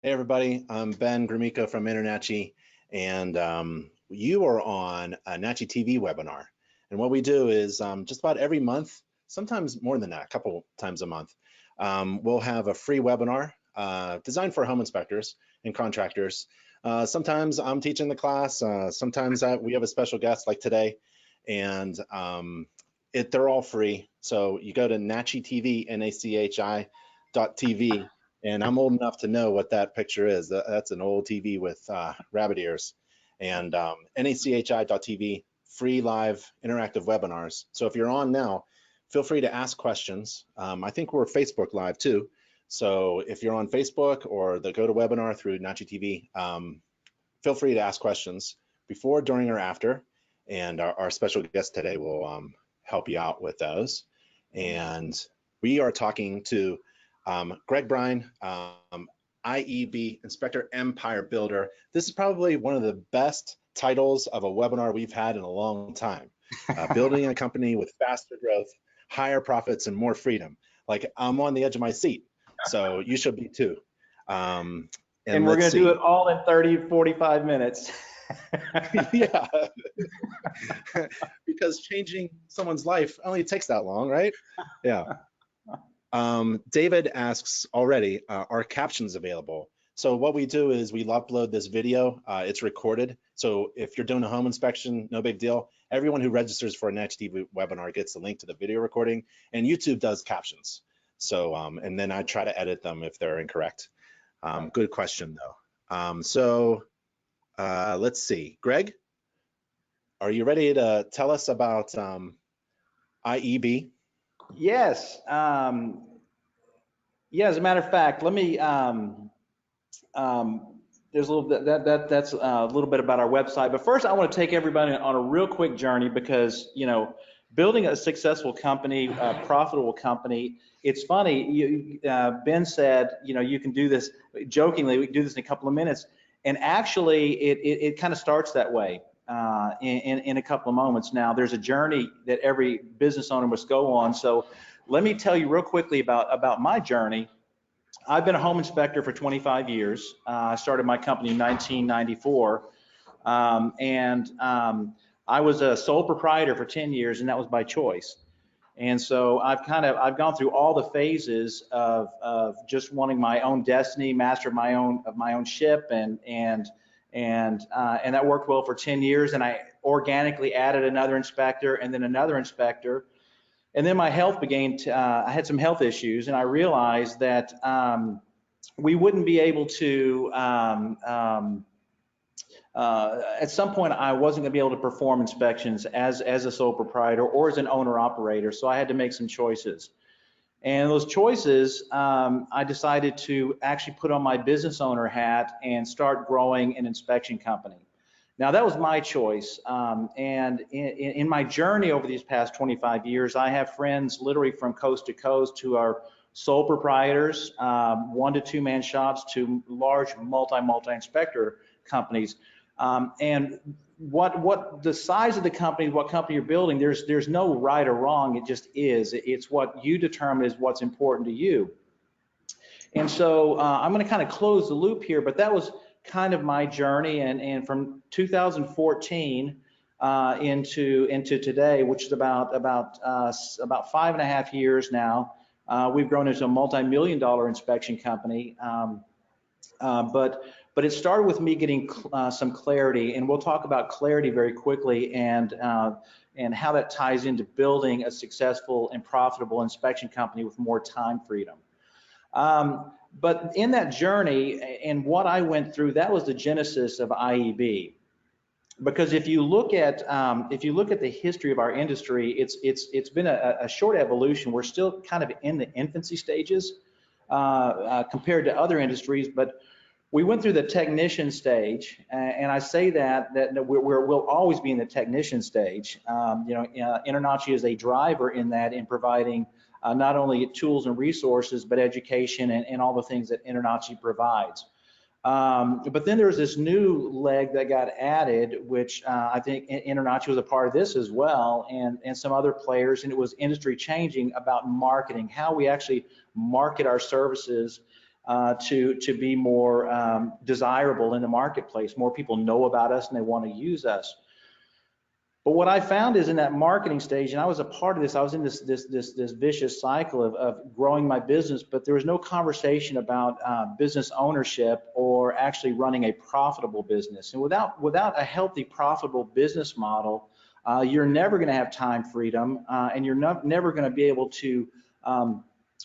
Hey everybody, I'm Ben Gromyko from InterNACHI, and you are on a NACHI TV webinar. And what we do is just about every month, sometimes more than that, a couple times a month, we'll have a free webinar designed for home inspectors and contractors. Sometimes I'm teaching the class, sometimes we have a special guest like today, and they're all free. So you go to NACHI TV, NACHI.TV. And I'm old enough to know what that picture is. That's an old TV with rabbit ears. And NACHI.TV, free live interactive webinars. So if you're on now, feel free to ask questions. I think we're Facebook Live too. So if you're on Facebook or the GoToWebinar through NACHI TV, feel free to ask questions before, during, or after. And our special guest today will help you out with those. And we are talking to Greg Bryan, IEB, Inspector Empire Builder. This is probably one of the best titles of a webinar we've had in a long time. Building a company with faster growth, higher profits, and more freedom. Like, I'm on the edge of my seat, so you should be too. And we're going to do it all in 30, 45 minutes. Yeah, because changing someone's life only takes that long, right? Yeah. David asks already, are captions available? So what we do is we upload this video, it's recorded. So if you're doing a home inspection, no big deal. Everyone who registers for a NACHI TV webinar gets a link to the video recording, and YouTube does captions. So, and then I try to edit them if they're incorrect. Good question though. Let's see, Greg, are you ready to tell us about IEB? Yes. Yeah, as a matter of fact, let me, there's a little bit, that's a little bit about our website. But first, I want to take everybody on a real quick journey because, you know, building a successful company, a profitable company, it's funny, Ben said, you know, you can do this, jokingly, we can do this in a couple of minutes. And actually, it kind of starts that way. In a couple of moments. Now, there's a journey that every business owner must go on. So let me tell you real quickly about my journey. I've been a home inspector for 25 years. I started my company in 1994. I was a sole proprietor for 10 years, and that was by choice. And so I've gone through all the phases of just wanting my own destiny, master of my own ship, and that worked well for 10 years. And I organically added another inspector and then another inspector. And then my health began to, I had some health issues, and I realized that we wouldn't be able to, at some point I wasn't gonna be able to perform inspections as a sole proprietor or as an owner operator. So I had to make some choices. And those choices, I decided to actually put on my business owner hat and start growing an inspection company. Now, that was my choice. And in my journey over these past 25 years, I have friends literally from coast to coast who are sole proprietors, 1 to 2 man shops, to large multi-inspector companies. And what the size of the company, what company you're building, there's no right or wrong. It just is. It's what you determine is what's important to you. And so I'm going to kind of close the loop here, but that was kind of my journey. And from 2014 into today, which is about 5.5 years now, we've grown into a multi-million-dollar inspection company. But it started with me getting some clarity, and we'll talk about clarity very quickly, and how that ties into building a successful and profitable inspection company with more time freedom. But in that journey and what I went through, that was the genesis of IEB. Because if you look at the history of our industry, it's been a short evolution. We're still kind of in the infancy stages compared to other industries, but we went through the technician stage, and I say that we'll always be in the technician stage. InterNACHI is a driver in that, in providing not only tools and resources, but education and all the things that InterNACHI provides. But then there's this new leg that got added, which I think InterNACHI was a part of this as well, and some other players, and it was industry changing about marketing, how we actually market our services to be more desirable in the marketplace. More people know about us and they want to use us. But what I found is in that marketing stage, and I was a part of this, I was in this vicious cycle of growing my business, but there was no conversation about business ownership or actually running a profitable business. And without a healthy, profitable business model, you're never going to have time freedom, and you're never going to be able to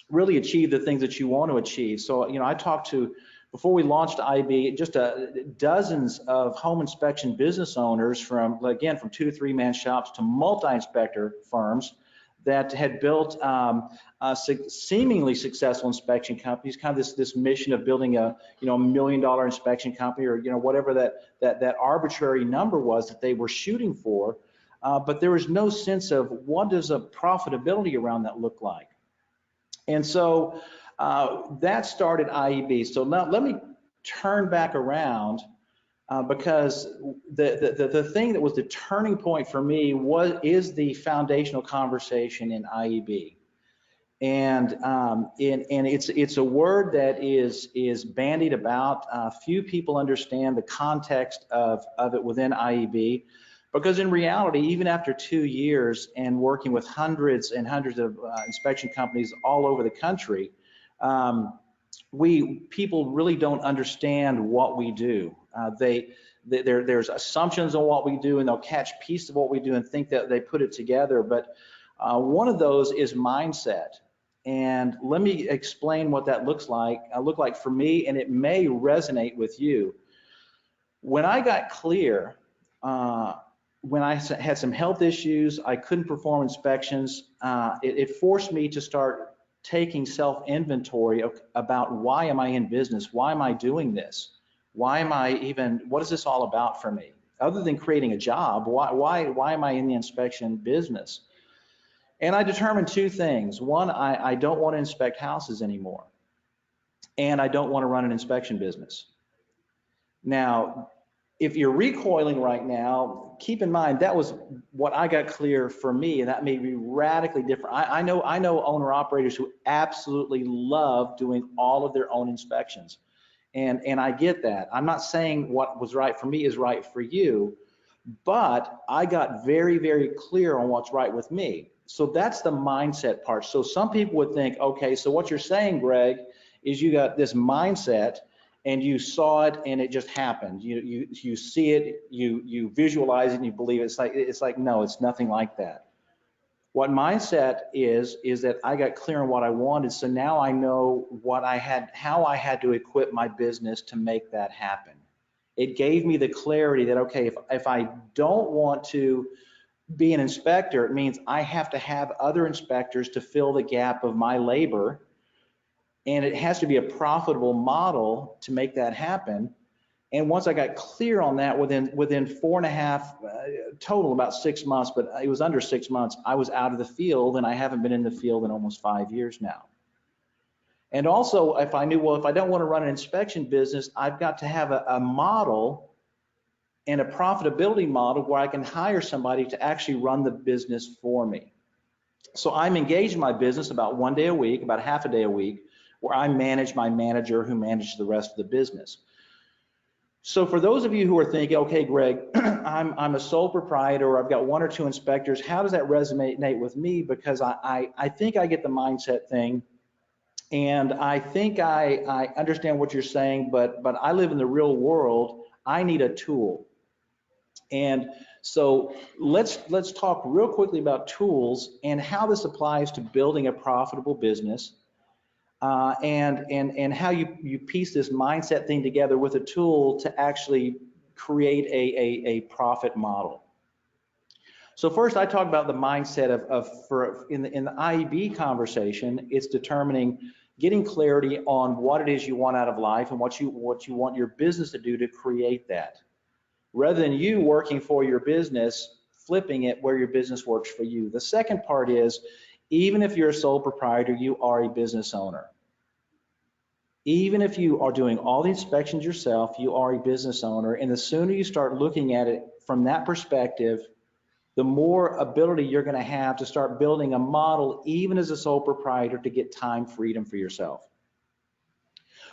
really achieve the things that you want to achieve. So, you know, I talked to, before we launched IB, just dozens of home inspection business owners from, again, from 2 to 3 man shops to multi-inspector firms that had built seemingly successful inspection companies, kind of this mission of building a, you know, $1 million inspection company, or, you know, whatever that arbitrary number was that they were shooting for. But there was no sense of what does a profitability around that look like. And so that started IEB. So now let me turn back around because the thing that was the turning point for me is the foundational conversation in IEB. And it's a word that is bandied about. Few people understand the context of it within IEB. Because in reality, even after 2 years and working with hundreds and hundreds of inspection companies all over the country, people really don't understand what we do. There's assumptions on what we do, and they'll catch pieces of what we do and think that they put it together. But one of those is mindset. And let me explain what that looks like for me, and it may resonate with you. When I got clear, when I had some health issues, I couldn't perform inspections, it forced me to start taking self-inventory about why am I in business? Why am I doing this? What is this all about for me? Other than creating a job, why am I in the inspection business? And I determined 2 things. One, I don't want to inspect houses anymore. And I don't want to run an inspection business. Now, if you're recoiling right now, keep in mind that was what I got clear for me, and that may be radically different. I know owner operators who absolutely love doing all of their own inspections, and I get that. I'm not saying what was right for me is right for you, but I got very, very clear on what's right with me. So that's the mindset part. So some people would think, okay, so what you're saying, Greg, is you got this mindset and you saw it and it just happened. You see it, you visualize it, and you believe it. It's like no, it's nothing like that. What mindset is that I got clear on what I wanted, so now I know how I had to equip my business to make that happen. It gave me the clarity that, okay, if I don't want to be an inspector, it means I have to have other inspectors to fill the gap of my labor. And it has to be a profitable model to make that happen. And once I got clear on that, within 4.5 total, about 6 months, but it was under 6 months, I was out of the field, and I haven't been in the field in almost 5 years now. And also, if I knew, well, if I don't want to run an inspection business, I've got to have a model and a profitability model where I can hire somebody to actually run the business for me. So I'm engaged in my business about 1 day a week, about half a day a week, where I manage my manager who manages the rest of the business. So for those of you who are thinking, okay, Greg, I'm a sole proprietor, or I've got 1 or 2 inspectors, how does that resonate with me? Because I think I get the mindset thing, and I think I understand what you're saying, but I live in the real world. I need a tool. And so let's talk real quickly about tools and how this applies to building a profitable business. And how you piece this mindset thing together with a tool to actually create a profit model. So first, I talk about the mindset in the IEB conversation. It's getting clarity on what it is you want out of life and what you want your business to do to create that, rather than you working for your business, flipping it where your business works for you. The second part is, even if you're a sole proprietor, you are a business owner. Even if you are doing all the inspections yourself, you are a business owner. And the sooner you start looking at it from that perspective, the more ability you're going to have to start building a model, even as a sole proprietor, to get time freedom for yourself.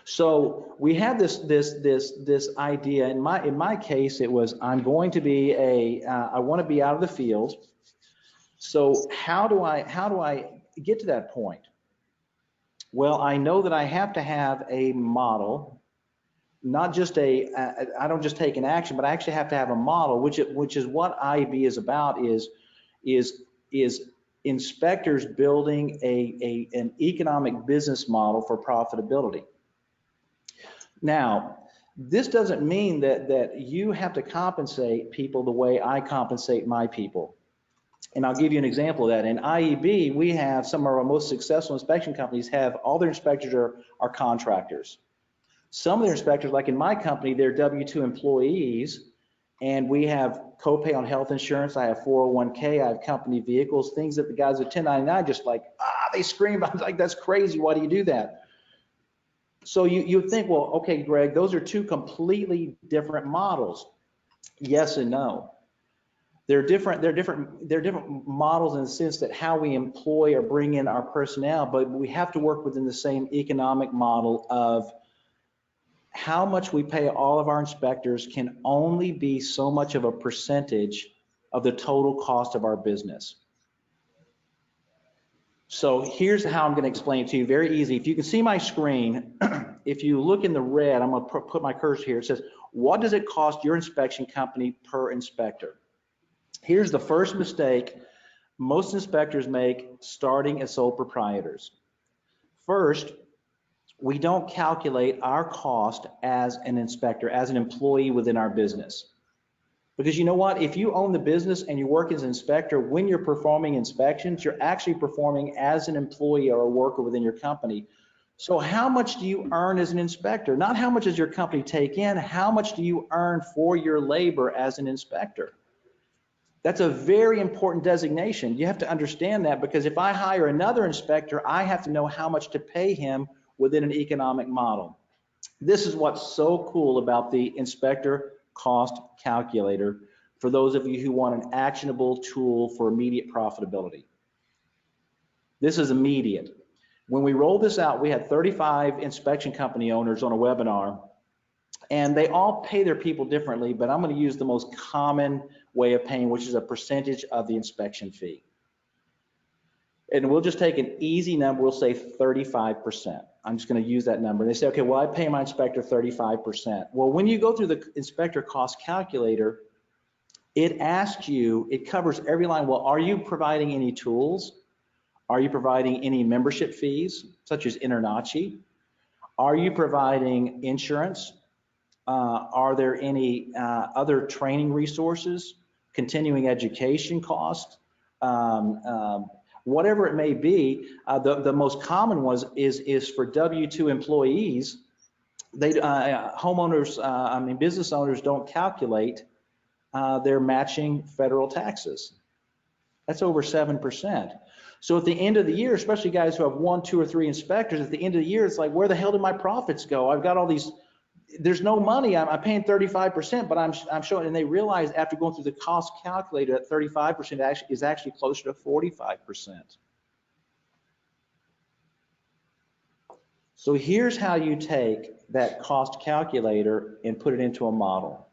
So we have this idea. In my case, it was I'm going to be I want to be out of the field. So how do I get to that point? Well, I know that I have to have a model, not just I don't just take an action, but I actually have to have a model, which is what IEB is about, is inspectors building an economic business model for profitability. Now, this doesn't mean that you have to compensate people the way I compensate my people. And I'll give you an example of that. In IEB, we have some of our most successful inspection companies have all their inspectors are contractors. Some of their inspectors, like in my company, they're W-2 employees, and we have copay on health insurance. I have 401k, I have company vehicles, things that the guys at 1099 just like, they scream. I'm like, that's crazy. Why do you do that? So you think, well, okay, Greg, those are two completely different models. Yes and no. They're different models in the sense that how we employ or bring in our personnel, but we have to work within the same economic model of how much we pay all of our inspectors can only be so much of a percentage of the total cost of our business. So here's how I'm going to explain it to you. Very easy. If you can see my screen, if you look in the red, I'm going to put my cursor here. It says, what does it cost your inspection company per inspector? Here's the first mistake most inspectors make starting as sole proprietors. First, we don't calculate our cost as an inspector, as an employee within our business. Because you know what, if you own the business and you work as an inspector, when you're performing inspections, you're actually performing as an employee or a worker within your company. So how much do you earn as an inspector? Not how much does your company take in, how much do you earn for your labor as an inspector? That's a very important designation. You have to understand that, because if I hire another inspector, I have to know how much to pay him within an economic model. This is what's so cool about the inspector cost calculator for those of you who want an actionable tool for immediate profitability. This is immediate. When we rolled this out, we had 35 inspection company owners on a webinar, and they all pay their people differently, but I'm going to use the most common way of paying, which is a percentage of the inspection fee. And we'll just take an easy number, we'll say 35%. I'm just going to use that number. And they say, okay, well, I pay my inspector 35%. Well, when you go through the inspector cost calculator, it asks you, it covers every line. Well, are you providing any tools? Are you providing any membership fees, such as InterNACHI? Are you providing insurance? Are there any other training resources, continuing education costs? Whatever it may be, the most common is for W-2 employees. They homeowners, business owners don't calculate their matching federal taxes. That's over 7%. So at the end of the year, especially guys who have 1, 2, or 3 inspectors, at the end of the year, it's like, where the hell did my profits go? I've got all these. There's no money. I'm paying 35%, but I'm showing, and they realize after going through the cost calculator that 35% is actually closer to 45%. So here's how you take that cost calculator and put it into a model.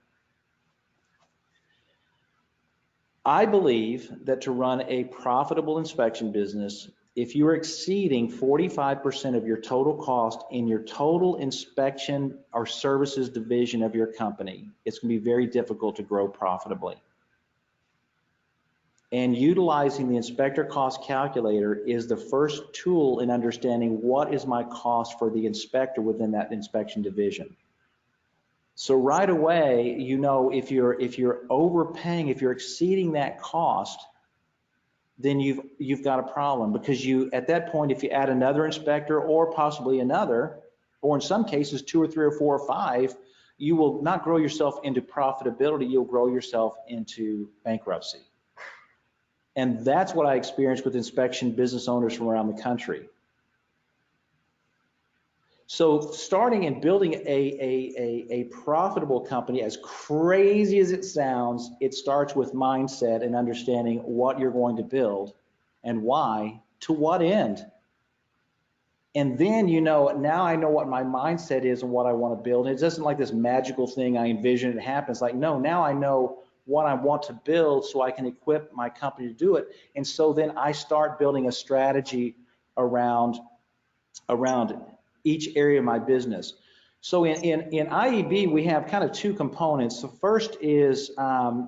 I believe that to run a profitable inspection business, if you're exceeding 45% of your total cost in your total inspection or services division of your company, it's going to be very difficult to grow profitably. And utilizing the inspector cost calculator is the first tool in understanding what is my cost for the inspector within that inspection division. So right away, you know, if you're overpaying, if you're exceeding that cost, then you've got a problem, because at that point, if you add another inspector or possibly another, or in some cases 2 or 3 or 4 or 5, you will not grow yourself into profitability, you'll grow yourself into bankruptcy. And that's what I experienced with inspection business owners from around the country. So starting and building a profitable company, as crazy as it sounds, it starts with mindset and understanding what you're going to build and why, to what end. And then, now I know what my mindset is and what I want to build. And it isn't like this magical thing I envision it happens. Like, no, now I know what I want to build so I can equip my company to do it. And so then I start building a strategy around each area of my business. So in IEB, we have kind of two components. The first is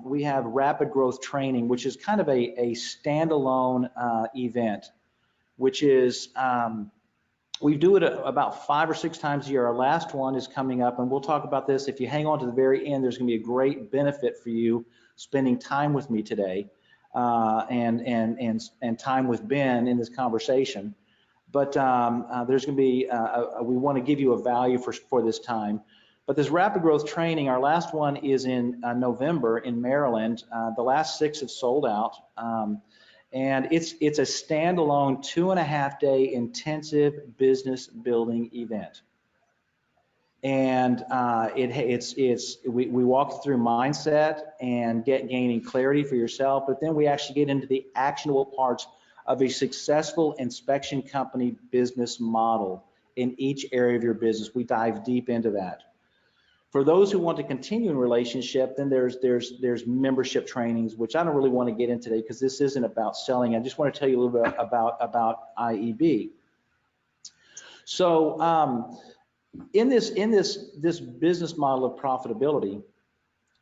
we have rapid growth training, which is kind of a standalone event, which is we do it about 5 or 6 times a year. Our last one is coming up, and we'll talk about this. If you hang on to the very end, there's going to be a great benefit for you spending time with me today and time with Ben in this conversation. But there's going to be, we want to give you a value for this time. But this rapid growth training, our last one is in November in Maryland. The last 6 have sold out. And it's a standalone 2.5-day intensive business building event. And we walk through mindset and gaining clarity for yourself, but then we actually get into the actionable parts of a successful inspection company business model in each area of your business. We dive deep into that. For those who want to continue in relationship, then there's membership trainings, which I don't really want to get into today because this isn't about selling. I just want to tell you a little bit about IEB. So in this business model of profitability,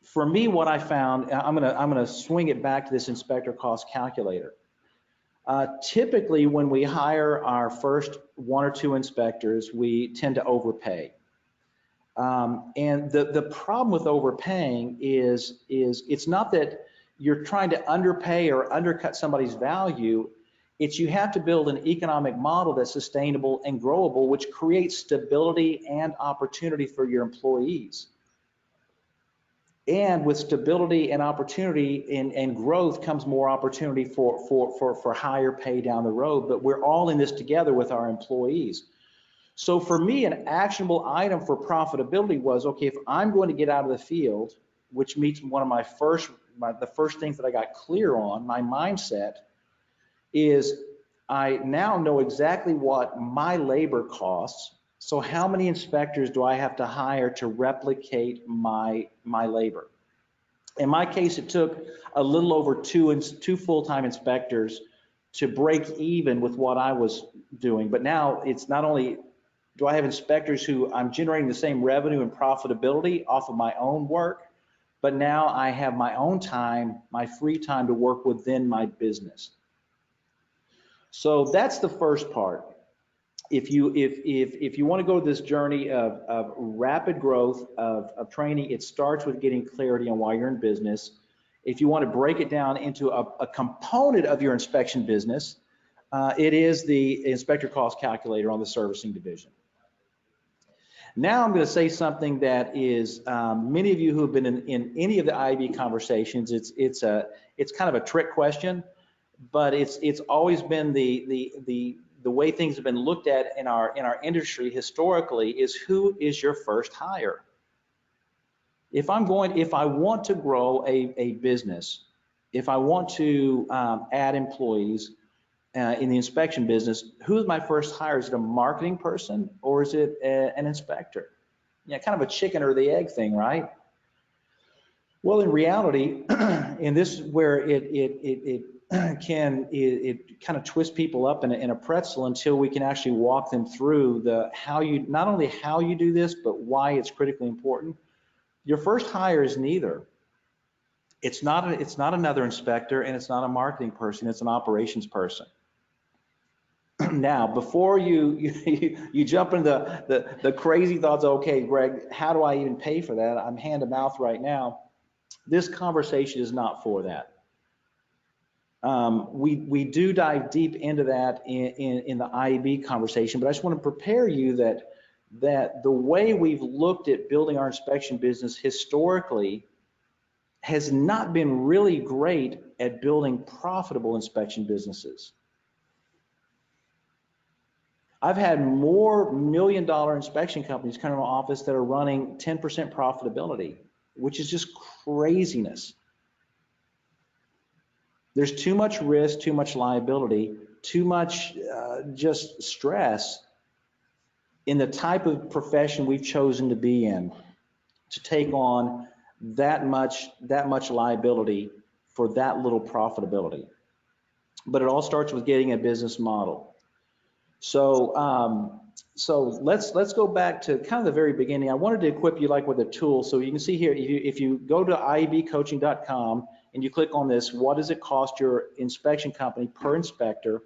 for me, what I found, I'm gonna swing it back to this inspector cost calculator. Typically, when we hire our first 1 or 2 inspectors, we tend to overpay. And the problem with overpaying is it's not that you're trying to underpay or undercut somebody's value. It's you have to build an economic model that's sustainable and growable, which creates stability and opportunity for your employees. And with stability and opportunity and growth comes more opportunity for higher pay down the road. But we're all in this together with our employees. So for me, an actionable item for profitability was, okay, if I'm going to get out of the field, which meets one of the first things that I got clear on, my mindset, is I now know exactly what my labor costs. So how many inspectors do I have to hire to replicate my labor? In my case, it took a little over two full-time inspectors to break even with what I was doing. But now it's not only do I have inspectors who I'm generating the same revenue and profitability off of my own work, but now I have my own time, my free time to work within my business. So that's the first part. If you want to go this journey of rapid growth of training, it starts with getting clarity on why you're in business. If you want to break it down into a component of your inspection business, it is the inspector cost calculator on the servicing division. Now I'm going to say something that is many of you who have been in any of the IEB conversations, it's kind of a trick question, but it's always been the way things have been looked at in our industry historically is who is your first hire? If I want to grow a business, if I want to add employees in the inspection business, who's my first hire? Is it a marketing person or is it an inspector? Yeah, kind of a chicken or the egg thing, right? Well, in reality, and this is where it kind of twists people up in a pretzel until we can actually walk them through not only how you do this, but why it's critically important. Your first hire is neither. It's not another inspector and it's not a marketing person, it's an operations person. Now, before you jump into the crazy thoughts, okay, Greg, how do I even pay for that? I'm hand to mouth right now. This conversation is not for that. We do dive deep into that in the IEB conversation, but I just want to prepare you that the way we've looked at building our inspection business historically has not been really great at building profitable inspection businesses. I've had more $1 million inspection companies come to my office that are running 10% profitability, which is just craziness. There's too much risk, too much liability, too much just stress in the type of profession we've chosen to be in, to take on that much liability for that little profitability. But it all starts with getting a business model. So let's go back to kind of the very beginning. I wanted to equip you like with a tool. So you can see here, if you go to iebcoaching.com and you click on this, what does it cost your inspection company per inspector?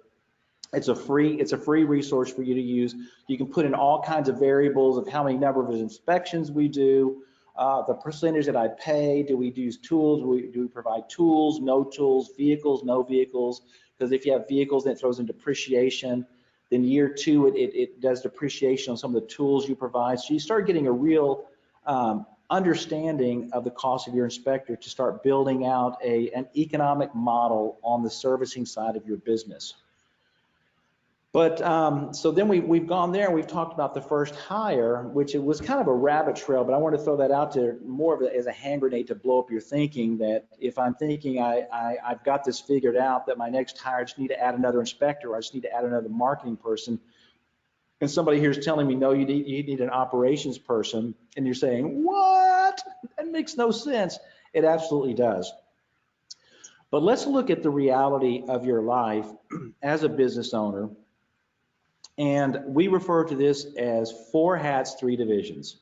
It's a free resource for you to use. You can put in all kinds of variables of how many number of inspections we do, the percentage that I pay, do we use tools, do we provide tools, no tools, vehicles, no vehicles, because if you have vehicles, then it throws in depreciation. Then year two, it does depreciation on some of the tools you provide. So you start getting a real understanding of the cost of your inspector to start building out an economic model on the servicing side of your business. But so then we've gone there and we've talked about the first hire, which it was kind of a rabbit trail, but I want to throw that out there more of it as a hand grenade to blow up your thinking, that if I'm thinking I've got this figured out, that my next hire, I just need to add another inspector, or I just need to add another marketing person, and somebody here is telling me, no, you need an operations person, and you're saying, what? That makes no sense. It absolutely does. But let's look at the reality of your life as a business owner. And we refer to this as 4 hats, 3 divisions.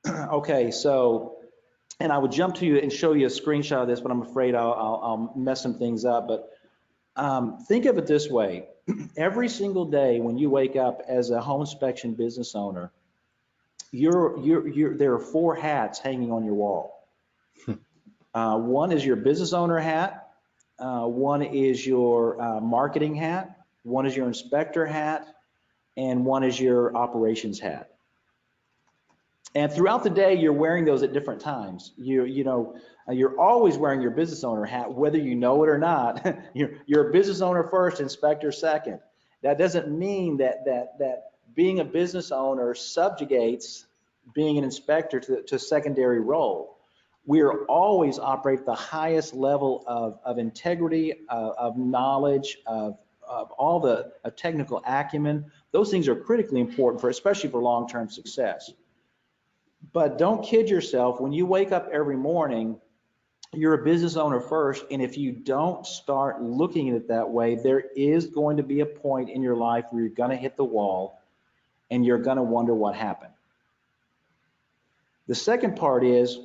Okay, so, and I would jump to you and show you a screenshot of this, but I'm afraid I'll mess some things up. But think of it this way. Every single day when you wake up as a home inspection business owner, there are 4 hats hanging on your wall. One is your business owner hat. One is your marketing hat. One is your inspector hat, and one is your operations hat. And throughout the day, you're wearing those at different times. You're always wearing your business owner hat, whether you know it or not. You're a business owner first, inspector second. That doesn't mean that being a business owner subjugates being an inspector to a secondary role. We are always operate at the highest level of integrity, of knowledge, of all the technical acumen. Those things are critically important especially for long-term success. But don't kid yourself. When you wake up every morning, you're a business owner first, and if you don't start looking at it that way, there is going to be a point in your life where you're going to hit the wall and you're going to wonder what happened. The second part is,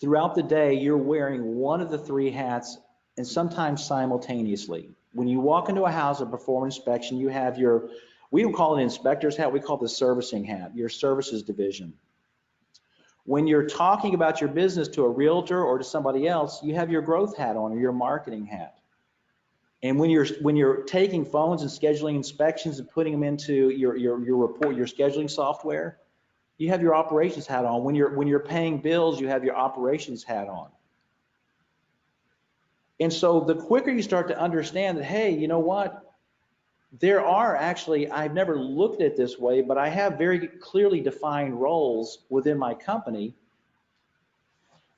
throughout the day, you're wearing one of the 3 hats, and sometimes simultaneously. When you walk into a house and perform inspection, you have we don't call it an inspector's hat, we call it the servicing hat, your services division. When you're talking about your business to a realtor or to somebody else, you have your growth hat on, or your marketing hat. And when you're taking phones and scheduling inspections and putting them into your report, your scheduling software, you have your operations hat on. When you're paying bills, you have your operations hat on. And so the quicker you start to understand that, hey, you know what? There are actually, I've never looked at it this way, but I have very clearly defined roles within my company.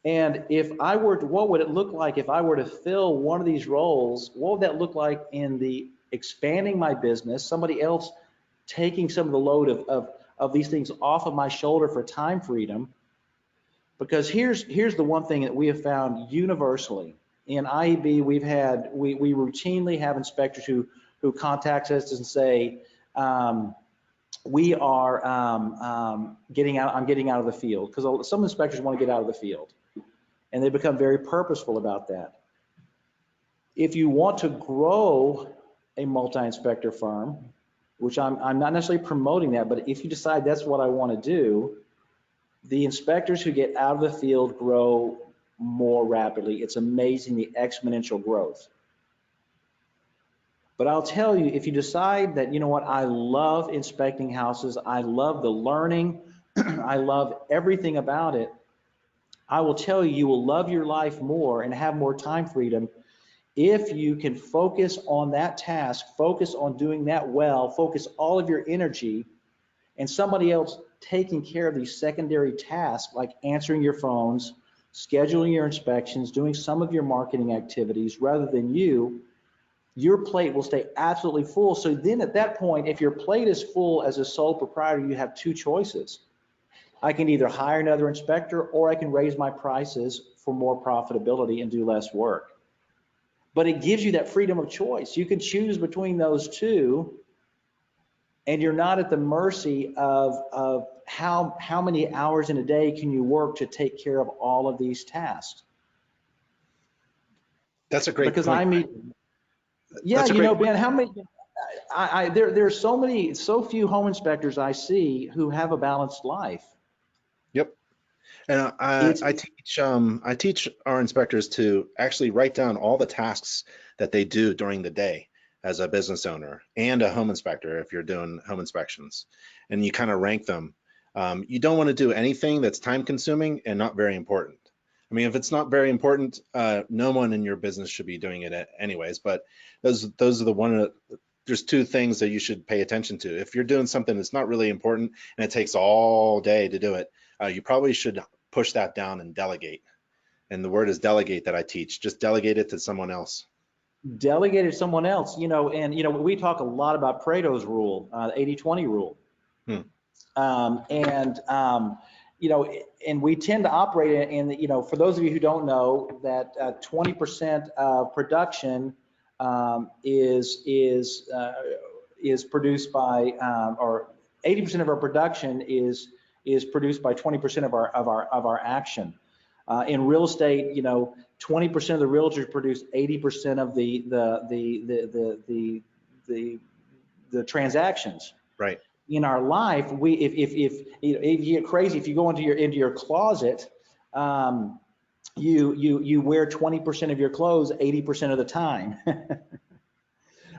And if I were to, what would it look like if I were to fill one of these roles? What would that look like in the expanding my business, somebody else taking some of the load of these things off of my shoulder for time freedom? Because here's the one thing that we have found universally. In IEB, we routinely have inspectors who contact us and say, we are I'm getting out of the field, because some inspectors want to get out of the field, and they become very purposeful about that. If you want to grow a multi-inspector firm, which I'm not necessarily promoting that, but if you decide that's what I want to do, the inspectors who get out of the field grow more rapidly. It's amazing, the exponential growth. But I'll tell you, if you decide that, you know what, I love inspecting houses, I love the learning, I love everything about it, I will tell you, you will love your life more and have more time freedom if you can focus on that task, focus on doing that well, focus all of your energy, and somebody else taking care of these secondary tasks like answering your phones, scheduling your inspections, doing some of your marketing activities rather than you. your plate will stay absolutely full. So then at that point, if your plate is full as a sole proprietor, you have two choices. I can either hire another inspector, or I can raise my prices for more profitability and do less work. But it gives you that freedom of choice. You can choose between those two, and you're not at the mercy of how many hours in a day can you work to take care of all of these tasks. That's a great Because point. I mean, yeah, That's a you know, great point. Ben, how many, there's so few home inspectors I see who have a balanced life. Yep. And It's I teach our inspectors to actually write down all the tasks that they do during the day as a business owner and a home inspector if you're doing home inspections, and you kind of rank them. You don't want to do anything that's time consuming and not very important. I mean, if it's not very important, no one in your business should be doing it anyways. But those are there's two things that you should pay attention to. If you're doing something that's not really important and it takes all day to do it, you probably should push that down and delegate. And the word is delegate that I teach. Just delegate it to someone else. delegated to someone else, you know, and, you know, we talk a lot about Pareto's rule, the 80-20 rule. Hmm. And, you know, and we tend to operate in, you know, for those of you who don't know, that 20% of production is produced by, or 80% of our production is produced by 20% of our action. In real estate, you know, 20% of the realtors produce 80% of the transactions. Right. In our life, if you get crazy, if you go into your closet, you wear 20% of your clothes 80% of the time.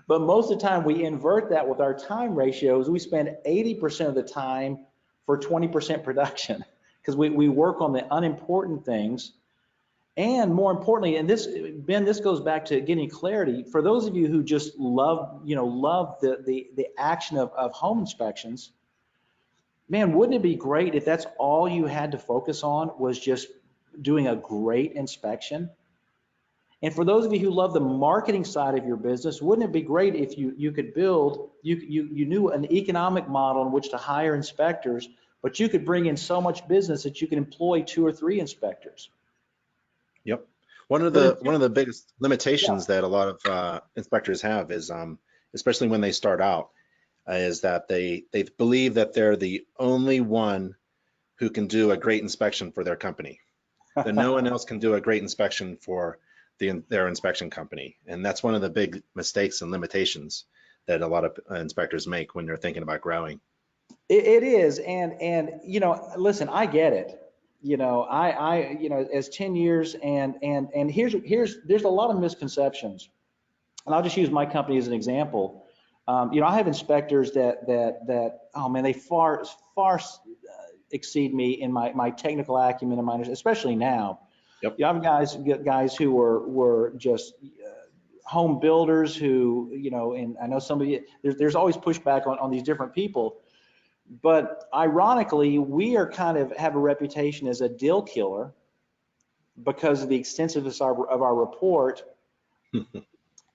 But most of the time we invert that with our time ratios. We spend 80% of the time for 20% production, because we work on the unimportant things. And more importantly, and this, Ben, this goes back to getting clarity for those of you who just love, you know, love the action of home inspections. Man, wouldn't it be great if that's all you had to focus on, was just doing a great inspection? And for those of you who love the marketing side of your business, wouldn't it be great if you could build, you knew an economic model in which to hire inspectors, but you could bring in so much business that you could employ 2 or 3 inspectors. Yep. One of the biggest limitations that a lot of inspectors have is, especially when they start out, is that they believe that they're the only one who can do a great inspection for their company. That no one else can do a great inspection for their inspection company, and that's one of the big mistakes and limitations that a lot of inspectors make when they're thinking about growing. It is, and you know, listen, I get it. You know, I you know, as 10 years, and there's a lot of misconceptions, and I'll just use my company as an example. You know, I have inspectors that oh man, they far exceed me in my technical acumen and my, especially now. Yep. You have guys who were just home builders who, you know, and I know somebody, there's always pushback on these different people. But ironically, we are kind of have a reputation as a deal killer because of the extensiveness of our report,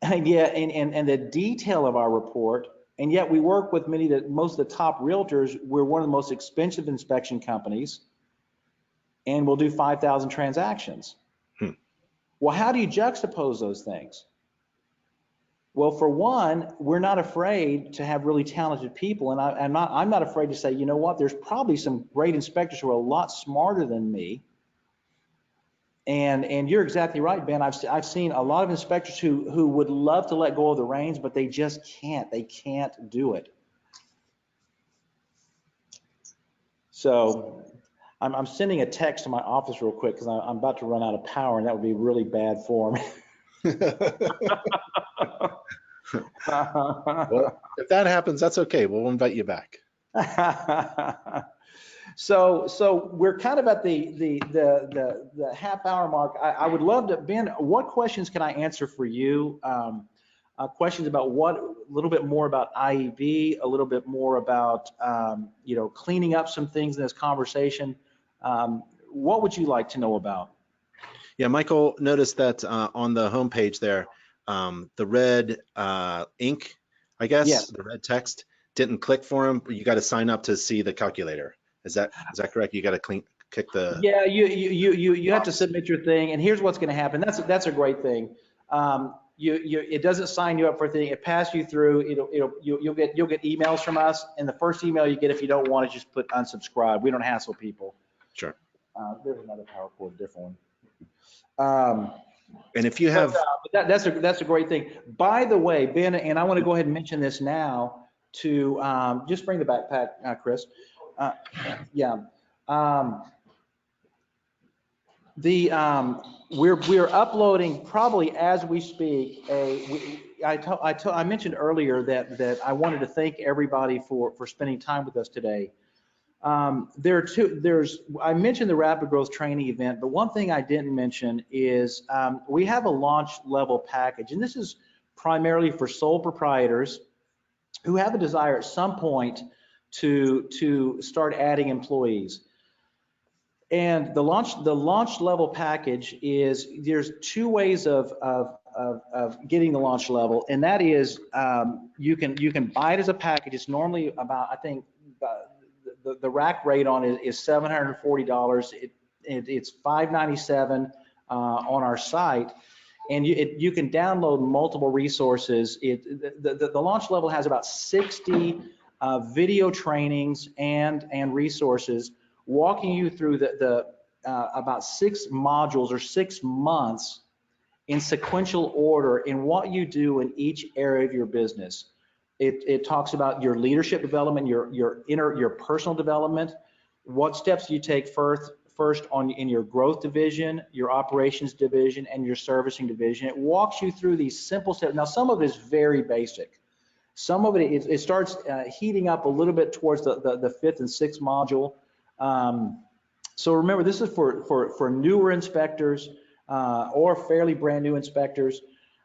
and yet, and the detail of our report, and yet we work with most of the top realtors. We're one of the most expensive inspection companies, and we'll do 5,000 transactions. Well, how do you juxtapose those things? Well, for one, we're not afraid to have really talented people, and I'm not afraid to say, you know what, there's probably some great inspectors who are a lot smarter than me. And you're exactly right, Ben. I've seen a lot of inspectors who would love to let go of the reins, but they just can't. They can't do it. So I'm sending a text to my office real quick because I'm about to run out of power, and that would be really bad form. Well, if that happens, that's okay. We'll invite you back. So we're kind of at the half-hour mark. I would love to, Ben, what questions can I answer for you? Questions about a little bit more about IEB, a little bit more about you know, cleaning up some things in this conversation. What would you like to know about? Yeah, Michael, noticed that on the homepage there, the red ink, I guess, Yes. the red text didn't click for him. You got to sign up to see the calculator. Is that correct? You got to click the Yeah, you have to box. submit your thing, and here's what's going to happen. That's a great thing. It doesn't sign you up for a thing. It passes you through. You'll get emails from us, and the first email you get, if you don't want it, just put unsubscribe. We don't hassle people. Sure. There's another power cord, different one. And if you But, have, that's a great thing. By the way, Ben, and I want to go ahead and mention this now to just bring the backpack, Chris. Yeah. Um, we're uploading probably as we speak. I mentioned earlier that I wanted to thank everybody for spending time with us today. I mentioned the rapid growth training event, but one thing I didn't mention is we have a launch level package, and this is primarily for sole proprietors who have a desire at some point to start adding employees. And the launch level package is, there's two ways of getting the launch level, and that is you can buy it as a package. It's normally about, I think the rack rate on it is $740. It's $597 on our site, and you can download multiple resources. The launch level has about 60 video trainings and resources walking you through about 6 modules or 6 months in sequential order in what you do in each area of your business. It talks about your leadership development, your personal development, what steps you take first in your growth division, your operations division, and your servicing division. It walks you through these simple steps. Now, some of it is very basic. Some of it starts heating up a little bit towards the 5th and 6th module. So remember, this is for newer inspectors or fairly brand new inspectors.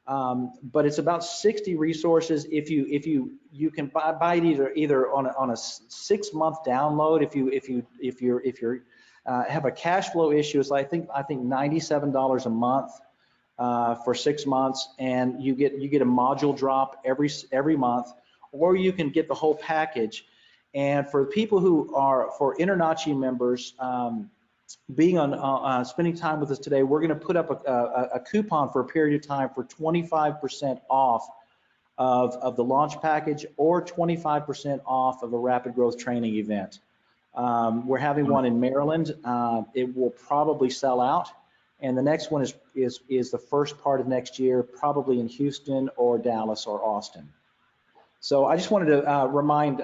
But it's about 60 resources. If you can buy it either on a 6-month download. If you have a cash flow issue, it's I think $97 a month for 6 months, and you get a module drop every month, or you can get the whole package. And for people who are for InterNACHI members, being on spending time with us today, we're going to put up a coupon for a period of time for 25% off of the launch package, or 25% off of the rapid growth training event. We're having one in Maryland. It will probably sell out, and the next one is the first part of next year, probably in Houston or Dallas or Austin. So I just wanted to remind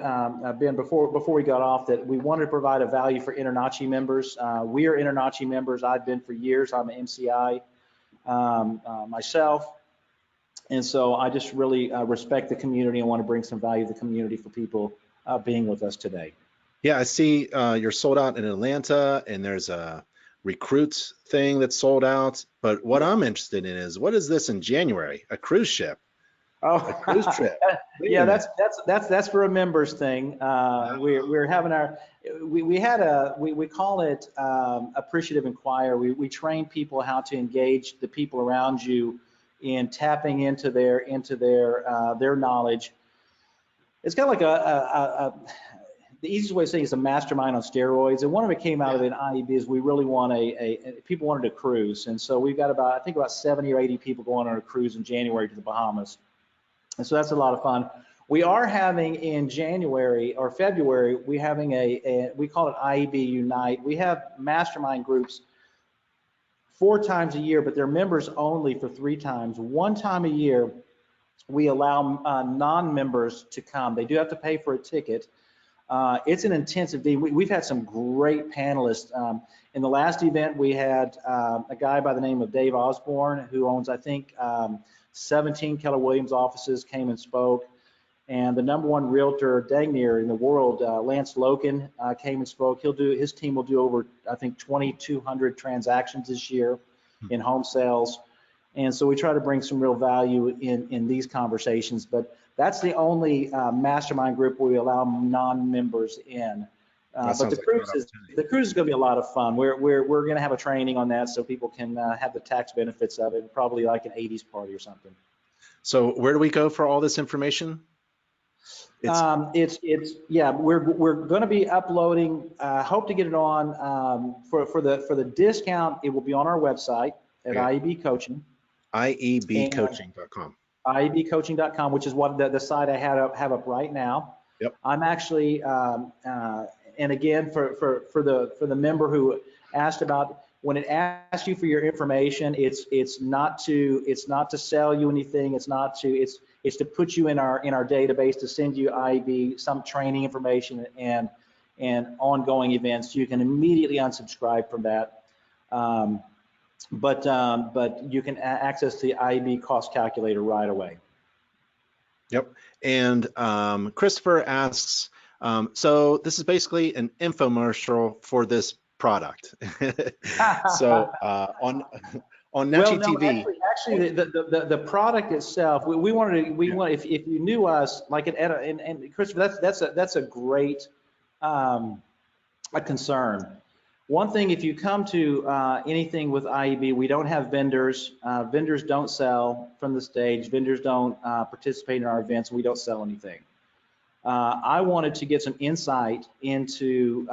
Ben before we got off that we wanted to provide a value for InterNACHI members. We are InterNACHI members. I've been for years. I'm an MCI myself, and so I just really respect the community and want to bring some value to the community for people being with us today. yeah, I see you're sold out in Atlanta, and there's a recruits thing that's sold out. But what I'm interested in is, what is this in January? A cruise ship? Oh, a cruise trip. Yeah, that's for a members thing. We're having we call it appreciative inquire. We train people how to engage the people around you in tapping into their knowledge. It's kind of like the easiest way to say it's a mastermind on steroids. And one of it came out of an IEB is we really want people wanted to cruise, and so we've got about 70 or 80 people going on a cruise in January to the Bahamas. And so that's a lot of fun. We are having in January or February, we having we call it IEB Unite. We have mastermind groups 4 times a year, but they're members only for 3 times. 1 time a year, we allow non-members to come. They do have to pay for a ticket. It's an intensive day. We've had some great panelists. In the last event, we had a guy by the name of Dave Osborne, who owns, I think, 17 Keller Williams offices, came and spoke. And the #1 realtor dang near in the world, Lance Loken, came and spoke. His team will do over, I think, 2,200 transactions this year in home sales. And so we try to bring some real value in these conversations. But that's the only mastermind group where we allow non-members in. But the cruise is going to be a lot of fun. We're going to have a training on that so people can have the tax benefits of it, probably like an 80s party or something. So where do we go for all this information? Yeah, we're going to be uploading. Hope to get it on for the discount. It will be on our website at Okay. IEB Coaching. iebcoaching.com. iebcoaching.com, which is what the site I have up right now. Yep. I'm actually, and again, for the member who asked about, when it asks you for your information, it's not to sell you anything. It's to put you in our database, to send you IEB some training information and ongoing events. You can immediately unsubscribe from that. But you can access the IEB cost calculator right away. Yep. And Christopher asks, so this is basically an infomercial for this product. So on NACHI TV. Actually, the product itself, we wanted if you knew us, like and Christopher, that's a great a concern. One thing, if you come to anything with IEB, we don't have vendors. Vendors don't sell from the stage. Vendors don't participate in our events. We don't sell anything. I wanted to get some insight into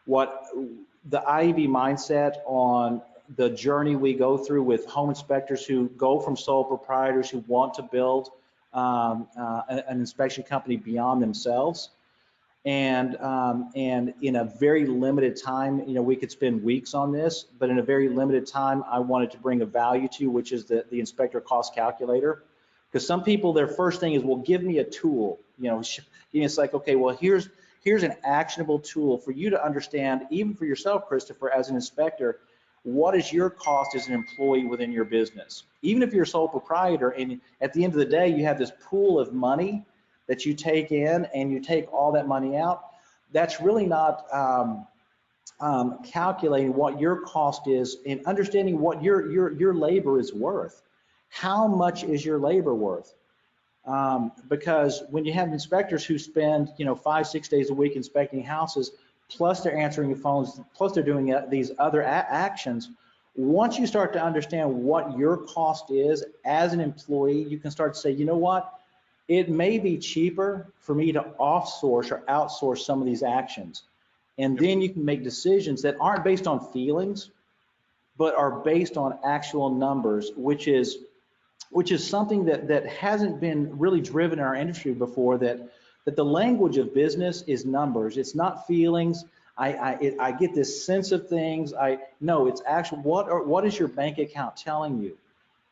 what the IEB mindset on the journey we go through with home inspectors who go from sole proprietors who want to build an inspection company beyond themselves. And in a very limited time, we could spend weeks on this, but in a very limited time, I wanted to bring a value to you, which is the inspector cost calculator. Because some people, their first thing is, well, give me a tool. It's like, okay, well, here's an actionable tool for you to understand, even for yourself, Christopher, as an inspector, what is your cost as an employee within your business? Even if you're a sole proprietor, and at the end of the day, you have this pool of money that you take in and you take all that money out, that's really not calculating what your cost is and understanding what your labor is worth. How much is your labor worth? Because when you have inspectors who spend 5-6 days a week inspecting houses, plus they're answering the phones, plus they're doing these other actions, once you start to understand what your cost is as an employee, you can start to say, you know what? It may be cheaper for me to offsource or outsource some of these actions. And then you can make decisions that aren't based on feelings, but are based on actual numbers, which is something that hasn't been really driven in our industry before, that the language of business is numbers. It's not feelings. I get this sense of things. No, it's actual, what is your bank account telling you?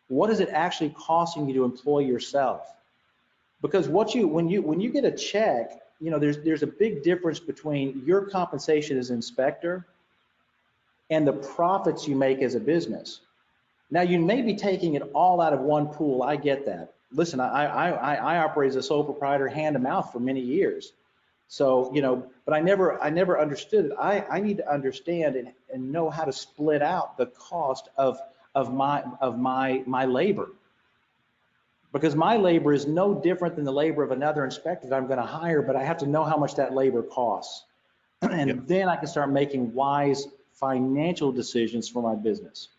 What is it actually costing you to employ yourself? Because when you get a check, there's a big difference between your compensation as an inspector and the profits you make as a business. Now, you may be taking it all out of one pool. I get that. Listen, I operate as a sole proprietor hand to mouth for many years. So, but I never understood it. I need to understand and know how to split out the cost of my labor. Because my labor is no different than the labor of another inspector that I'm going to hire, but I have to know how much that labor costs. And then I can start making wise financial decisions for my business.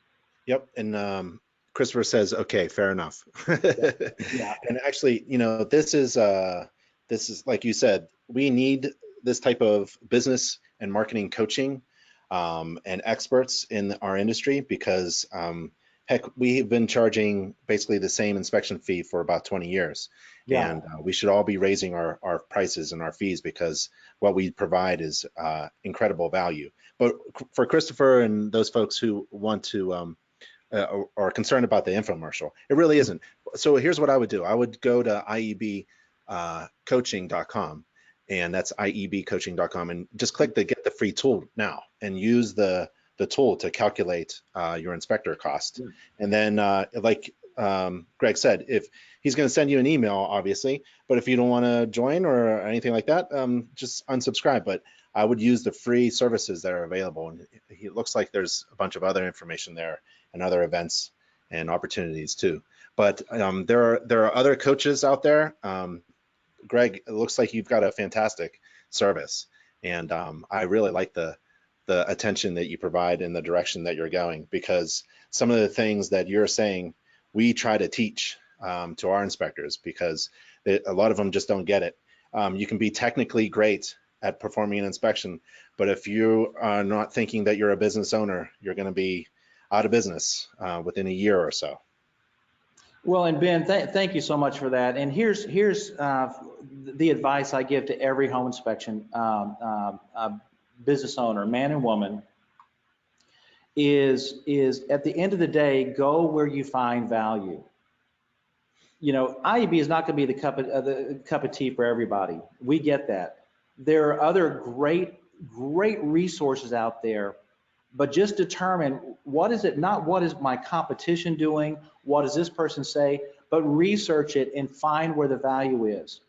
Yep. And Christopher says, okay, fair enough. Yeah. And actually, this is like you said, we need this type of business and marketing coaching and experts in our industry, because heck, we've been charging basically the same inspection fee for about 20 years. Yeah. And we should all be raising our prices and our fees, because what we provide is incredible value. But for Christopher and those folks who want to or are concerned about the infomercial, it really isn't. So here's what I would do. I would go to iebcoaching.com, and that's iebcoaching.com, and just click the get the free tool now and use the tool to calculate your inspector cost. And then like Greg said, if he's going to send you an email, obviously, but if you don't want to join or anything like that, just unsubscribe. But I would use the free services that are available. And it looks like there's a bunch of other information there and other events and opportunities too. But there are other coaches out there. Greg, it looks like you've got a fantastic service, and I really like the attention that you provide and the direction that you're going, because some of the things that you're saying we try to teach to our inspectors, because a lot of them just don't get it. You can be technically great at performing an inspection, but if you are not thinking that you're a business owner, you're going to be out of business within a year or so. Well, and Ben, thank you so much for that. And here's the advice I give to every home inspection business owner, man and woman, is at the end of the day, go where you find value. You know, IEB is not going to be the cup of tea for everybody. We get that. There are other great resources out there, but just determine what is it, not what is my competition doing, what does this person say, but research it and find where the value is.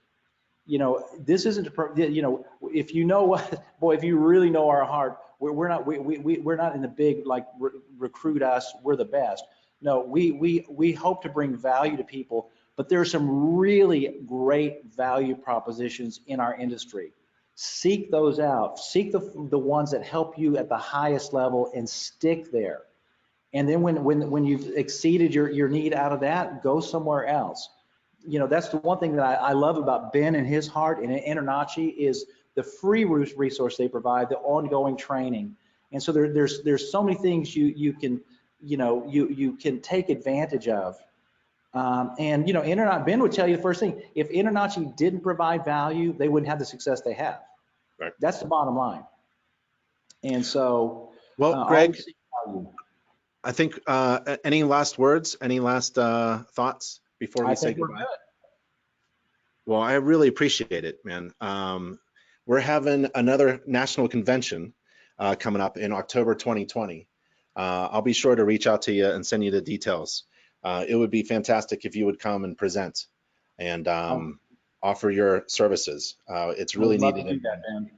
You know, this isn't, you know, if you know what, boy, if you really know our heart, we're not in the big, like, recruit us, we're the best. No, we hope to bring value to people, but there are some really great value propositions in our industry. Seek those out. Seek the ones that help you at the highest level and stick there. And then when you've exceeded your need out of that, go somewhere else. You know, that's the one thing that I love about Ben and his heart and InterNACHI is the free resource they provide, the ongoing training. And so there's so many things you can, you know, you can take advantage of. And you know, Ben would tell you the first thing, if InterNACHI didn't provide value, they wouldn't have the success they have. Right. That's the bottom line. And so, well, Greg, I think any last words, any last thoughts before we say goodbye? Well, I really appreciate it, man. We're having another national convention coming up in October 2020. I'll be sure to reach out to you and send you the details. It would be fantastic if you would come and present and offer your services. It's really needed. To do that, man.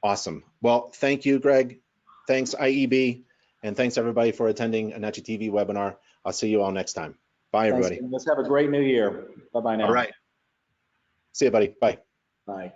Awesome. Well, thank you, Greg. Thanks, IEB. And thanks, everybody, for attending a InterNACHI TV webinar. I'll see you all next time. Bye, everybody. Let's have a great new year. Bye-bye now. All right. See you, buddy. Bye. Bye.